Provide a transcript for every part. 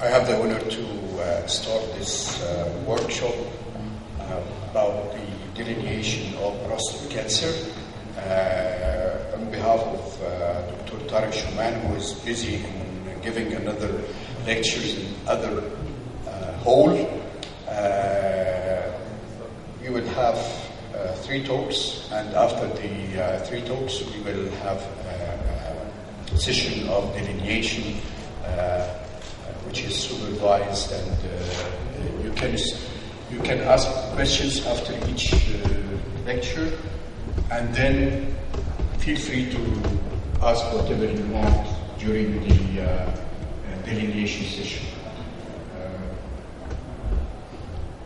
I have the honor to start this workshop about the delineation of prostate cancer on behalf of Dr. Tariq Shuman, who is busy in giving another lectures in other hall. We will have 3 talks, and after the 3 talks, we will have a session of delineation, which is supervised, and you can ask questions after each lecture, and then feel free to ask whatever you want during the delineation session.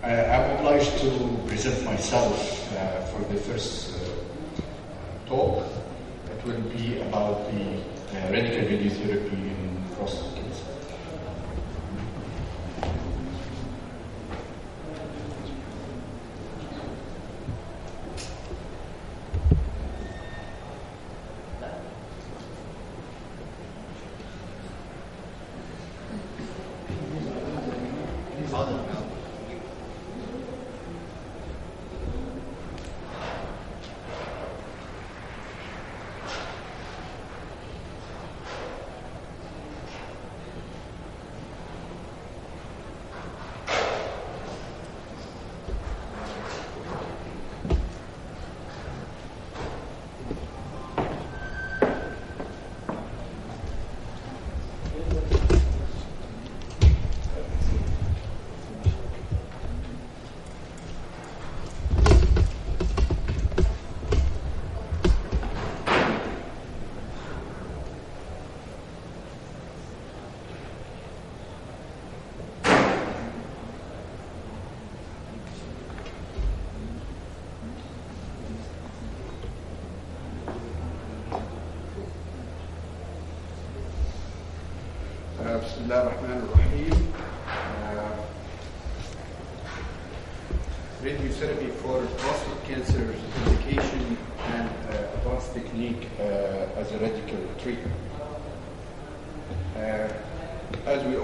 I'm obliged to present myself for the first talk. It will be about the radical radiotherapy in prostate cancer. Radiotherapy for prostate cancer indication and advanced technique as a radical treatment. As we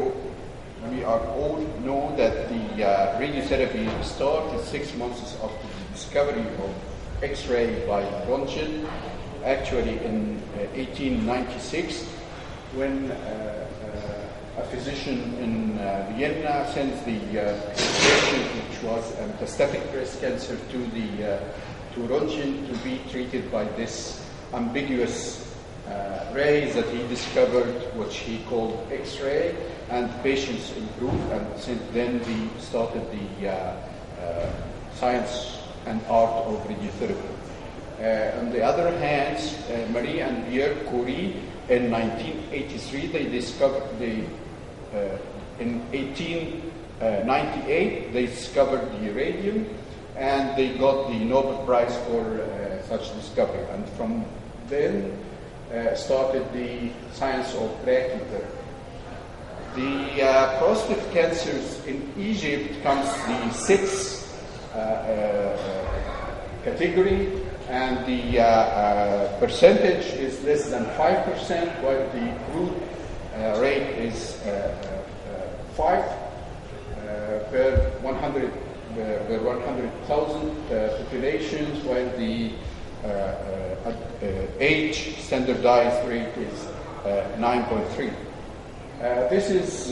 are all know that the radiotherapy started 6 months after the discovery of X-ray by Röntgen, actually in 1896, when a physician in Vienna sends the patient, which was a metastatic breast cancer, to Röntgen to be treated by this ambiguous rays that he discovered, which he called X-ray, and patients improved, and since then we started the science and art of radiotherapy. On the other hand, Marie and Pierre Curie, in 1983, they discovered in 1898 they discovered the uranium, and they got the Nobel Prize for such discovery. And from then started the science of brachytherapy. The prostate cancers in Egypt comes the 6th category, and the percentage is less than 5%, while the crude rate is 5 per 100,000 populations, while the age standardized rate is 9.3. This is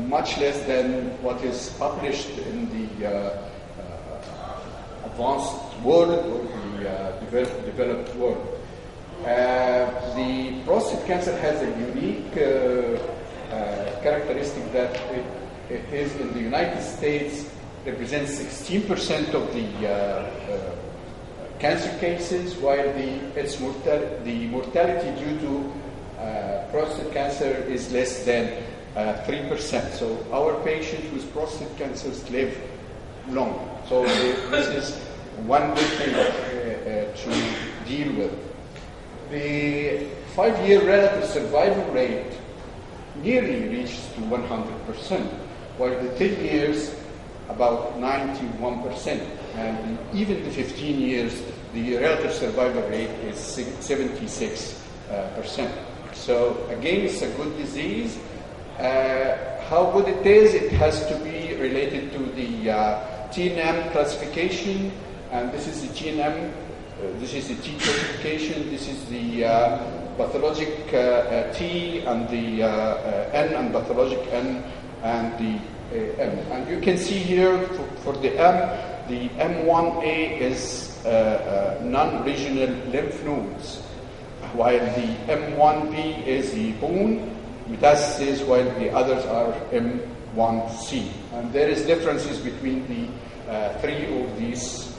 much less than what is published in the advanced world or the developed world. The prostate cancer has a unique characteristic that it is in the United States represents 16% of the cancer cases, while the mortality due to prostate cancer is less than 3%. So our patients with prostate cancers live long. So this is one good thing to deal with. The 5-year relative survival rate nearly reaches to 100%, while the 10 years about 91%, and even the 15 years the relative survival rate is 76%. So again, it's a good disease. How good it is, it has to be related to the TNM classification, and this is the TNM, this is the T classification, this is the pathologic T and the N and pathologic N and the M. And you can see here for the M, the M1A is non-regional lymph nodes, while the M1B is the bone metastasis, while the others are M1C. And there is differences between the three of these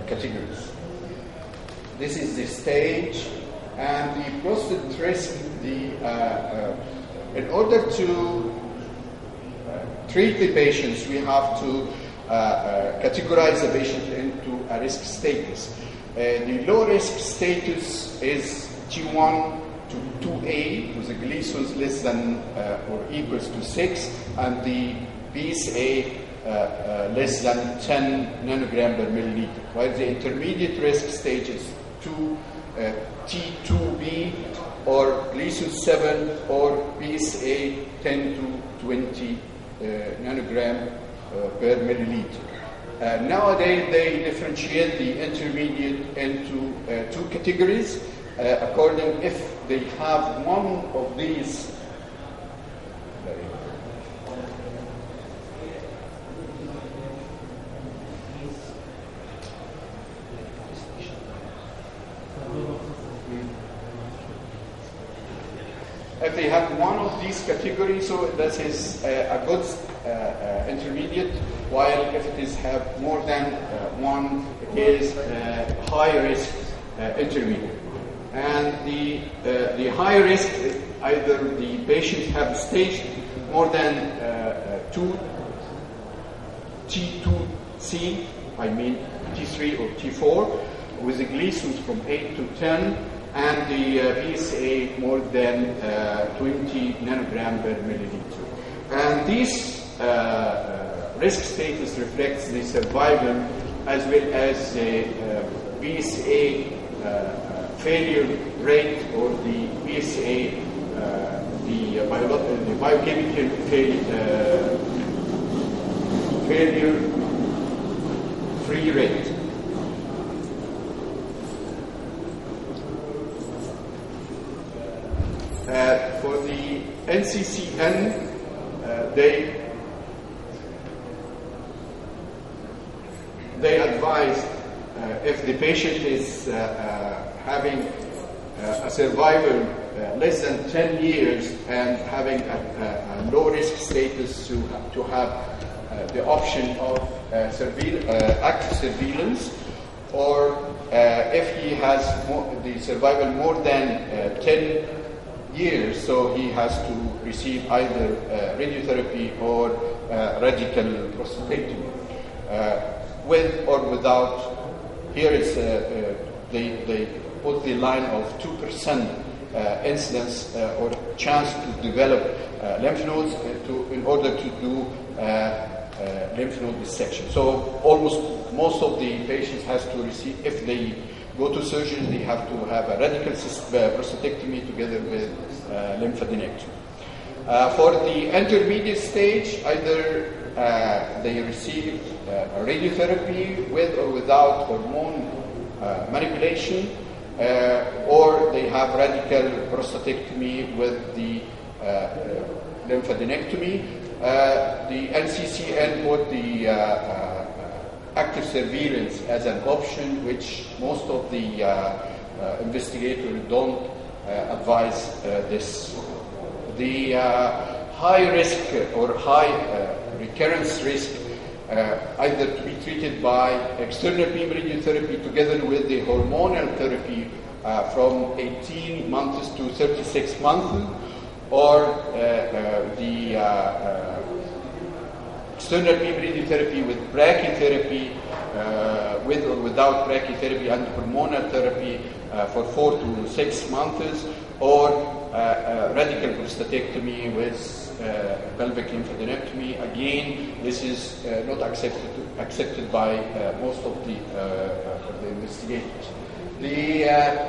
categories. This is the stage, and the prostate risk. In order to treat the patients, we have to categorize the patient into a risk status. The low risk status is T1 to 2A, with the Gleason's less than or equals to 6, and the BSA less than 10 nanogram per milliliter, while the intermediate risk stage is T2B or Gleason 7 or BSA 10 to 20 nanogram per milliliter. Nowadays, they differentiate the intermediate into two categories according if they have one of these. If they have one of these categories, so that is a good intermediate, while if it is have more than one, it is high risk intermediate. And the high risk, either the patient have stage more than 2 T2C, I mean T3 or T4, with the Gleasons from 8 to 10, and the BSA more than 20 nanogram per milliliter. And this risk status reflects the survival as well as the BSA failure rate, or the BSA, the biochemical failure free rate. For the NCCN, they advise if the patient is having a survival less than 10 years and having a low risk status to have the option of active surveillance, or if he has the survival more than 10 years, so he has to receive either radiotherapy or radical prostatectomy, with or without. Here is they put the line of 2% incidence or chance to develop lymph nodes in order to do lymph node dissection. So most of the patients has to receive, if they go to surgery, they have to have a radical prostatectomy together with lymphadenectomy. For the intermediate stage, either they receive radiotherapy with or without hormone manipulation, or they have radical prostatectomy with the lymphadenectomy. The NCCN put the active surveillance as an option, which most of the investigators don't advise this. The high risk or high recurrence risk, either to be treated by external beam radiotherapy together with the hormonal therapy from 18 months to 36 months, or the external beam radiotherapy with brachytherapy, with or without brachytherapy and hormonal therapy for 4 to 6 months, or radical prostatectomy with pelvic lymphadenectomy. Again, this is not accepted by most of the investigators. The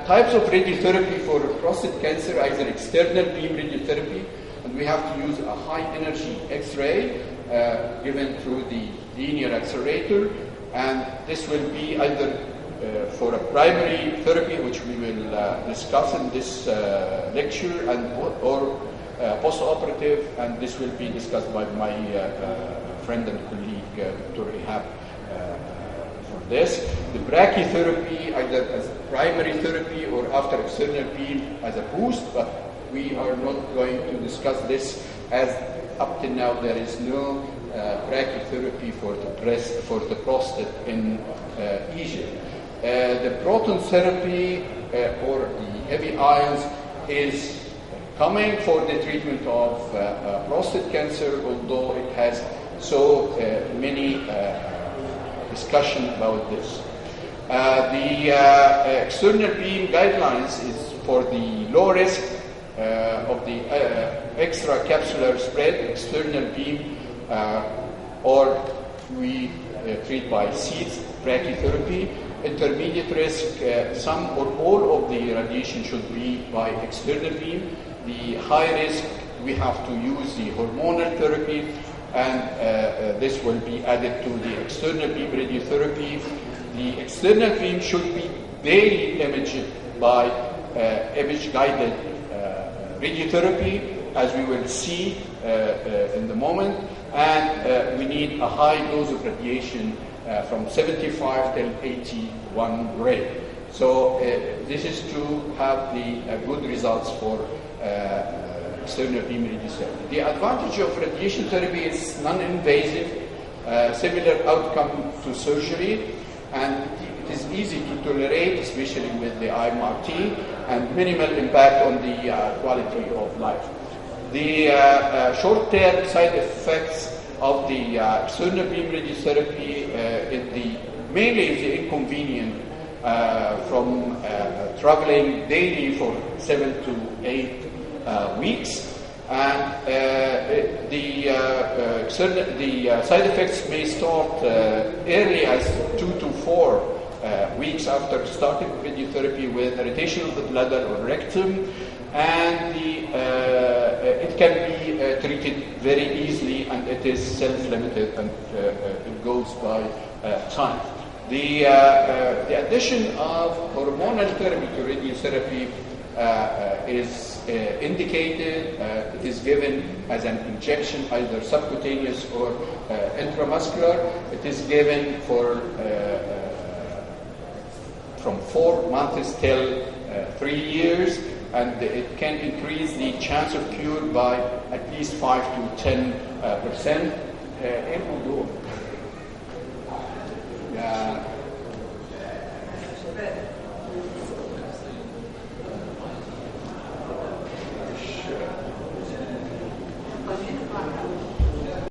types of radiotherapy for prostate cancer, either external beam radiotherapy, and we have to use a high energy X-ray given through the linear accelerator, and this will be either for a primary therapy, which we will discuss in this lecture, and or post-operative, and this will be discussed by my friend and colleague, Dr. Ihab, for this. The brachytherapy, either as primary therapy or after external beam as a boost, but we are not going to discuss this, as up to now there is no brachytherapy for the prostate in Egypt. The proton therapy or the heavy ions is coming for the treatment of prostate cancer, although it has so many discussion about this. The external beam guidelines is for the low risk of the extracapsular spread, external beam, or we treat by seeds brachytherapy. Intermediate risk, some or all of the radiation should be by external beam. The high risk, we have to use the hormonal therapy, and this will be added to the external beam radiotherapy. The external beam should be daily imaged by image-guided radiotherapy, as we will see in the moment, and we need a high dose of radiation from 75 till 81 gray. So this is to have the good results for external beam radiotherapy. The advantage of radiation therapy is non-invasive, similar outcome to surgery, and it is easy to tolerate, especially with the IMRT, and minimal impact on the quality of life. The short-term side effects of the external beam radiotherapy mainly is the inconvenience from traveling daily for 7 to 8 weeks, and the side effects may start early as 2 to 4 weeks after starting radiotherapy, with irritation of the bladder or rectum, and it can be treated very easily, and it is self-limited, and it goes by time. The addition of hormonal therapy to radiotherapy is indicated. It is given as an injection, either subcutaneous or intramuscular. It is given for from 4 months till 3 years, and it can increase the chance of cure by at least 5 to 10%.